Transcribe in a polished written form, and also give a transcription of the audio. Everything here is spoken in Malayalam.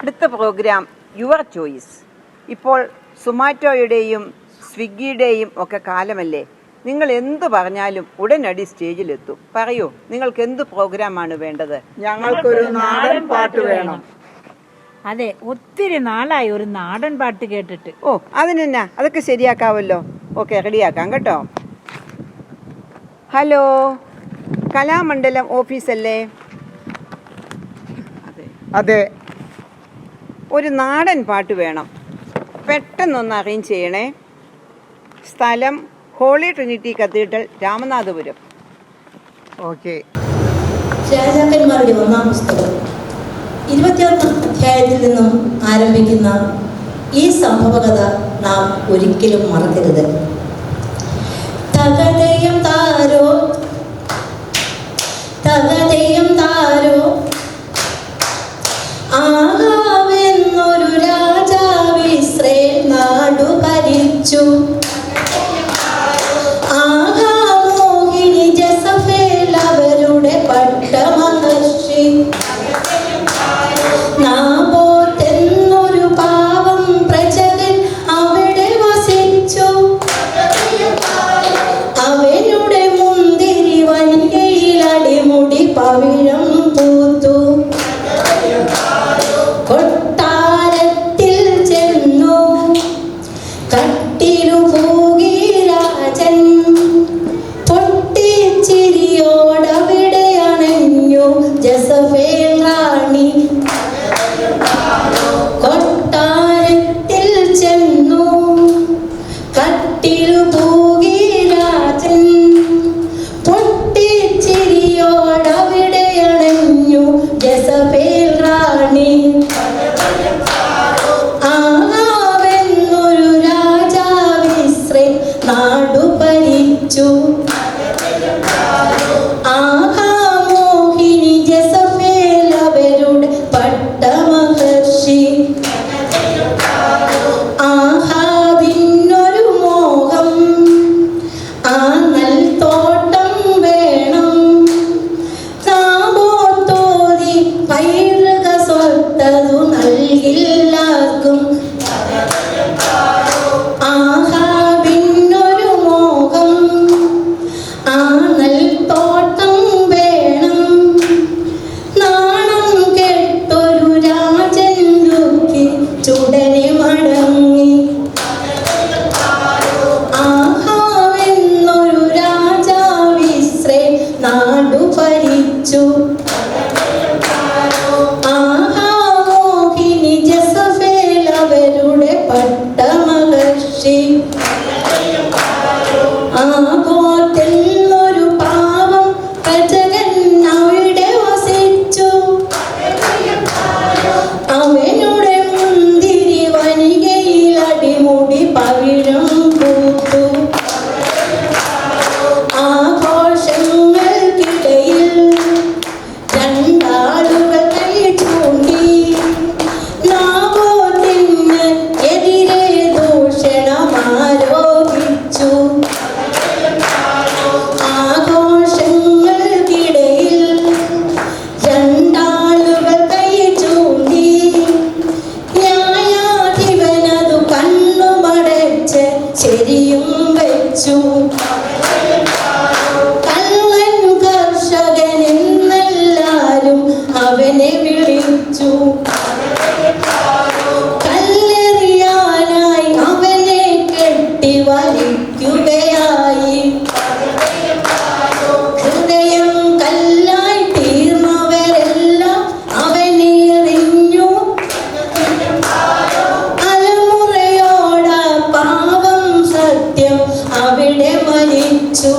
അടുത്ത പ്രോഗ്രാം യുവർ ചോയ്സ്. ഇപ്പോൾ സുമാറ്റോയുടെയും സ്വിഗ്ഗിയുടെയും ഒക്കെ കാലമല്ലേ. നിങ്ങൾ എന്ത് പറഞ്ഞാലും ഉടനടി സ്റ്റേജിലെത്തും. പറയൂ, നിങ്ങൾക്ക് എന്ത് പ്രോഗ്രാമാണ് വേണ്ടത്? ഞങ്ങൾക്കൊരു നാടൻ പാട്ട് വേണം. അതെ, ഒത്തിരി നാളായി ഒരു നാടൻ പാട്ട് കേട്ടിട്ട്. ഓ, അതിനെന്നാ, അതൊക്കെ ശരിയാക്കാവല്ലോ. ഓക്കെ, റെഡിയാക്കാം കേട്ടോ. ഹലോ, കലാമണ്ഡലം ഓഫീസല്ലേ? അതെ. ഒരു നാടൻ പാട്ട് വേണം, പെട്ടെന്നൊന്ന് അറേഞ്ച് ചെയ്യണേ. സ്ഥലം Holy Trinity Cathedral, Ramanathapuram. Okay. രാജാക്കന്മാരുടെ 1-ാം പുസ്തകം 21-ാം അധ്യായത്തിൽ നിന്നും ആരംഭിക്കുന്ന ഈ സംഭവകഥ നാം ഒരിക്കലും മറക്കരുത്. തകതയം താരോ തകതയം താരോ ആഹാവെന്നൊരു രാജാവ് ഇസ്രയേൽ നാടു ഭരിച്ചു. ആഹാമോഹിനി ജസഫേൽ അവരുടെ പട്ടമഹർഷി. നാബോത്തെന്നൊരു പാവം പ്രജകൻ അവിടെ വസിച്ചു. അവനുടെ മുന്തിരി വനികയിൽ അടിമുടി പവിഴം പൂത്തു. കൊട്ടാരത്തിൽ ചെന്നു കട്ടിലു പോകി രാജൻ. പൊട്ടിച്ചിരിയോടവിടെ അണഞ്ഞു ജസഫേൽ റാണി. കൊട്ടാരത്തിൽ ചെന്നു കട്ടിലു പോകി രാജൻ. പൊട്ടിച്ചിരിയോടവിടെ അണഞ്ഞു ജസഫേൽ റാണി. ആഹാവെന്നൊരു രാജാവ് ഇസ്രയേൽ നാടു ഭരിച്ചു. ആഹാമോഹിനി ജസഫേൽ അവരുടെ പട്ടമഹർഷി. ആഹാബിന്നൊരു മോഹം, ആ നൽത്തോട്ടം വേണം. നാബോത്തോതി പൈതൃക സ്വത്തതു നൽകില്ലാർക്കും. ആഹാബിന്നൊരു മോഹം, ആ നൽത്തോട്ടം വേണം. നാണം കെട്ടൊരു രാജൻ ദുഃഖി ചുടനെ മടങ്ങി. ആഹാവെന്നൊരു രാജാവ് ഇസ്രയേൽ നാടു ഭരിച്ചു. ആഹാമോഹിനി ജസഫേൽ അവരുടെ പട്ടമഹർഷി. ആബോത്തെന്നൊരു പാവം പ്രജകൻ അവിടെ വസിച്ചു. അവനുടെ മുന്തിരി വനികയിൽ അടിമുടി പവിഴം പൂത്തു. ആഘോഷങ്ങൾക്കിടയിൽ രണ്ടാളുകൾ കൈ ചൂണ്ടി. നാബോത്തിന് എതിരെ ദൂഷണമാരോപിച്ചു. ആഘോഷങ്ങൾക്കിടയിൽ രണ്ടാളുകൾ കൈ ചൂണ്ടി. ന്യായാധിപനതു കണ്ണുമടച്ച് ശരിയും വെച്ചു. കള്ളൻ കർഷകൻ എന്നെല്ലാരും അവനെ വിളിച്ചു. കല്ലെറിയാനായി അവനെ കെട്ടി വലിക്കുകയായി. ഹൃദയം കല്ലായി തീർന്നവരെല്ലാം അവനെ എറിഞ്ഞു. തലമുറയോട പാവം സത്യം അവിടെ മരിച്ചു.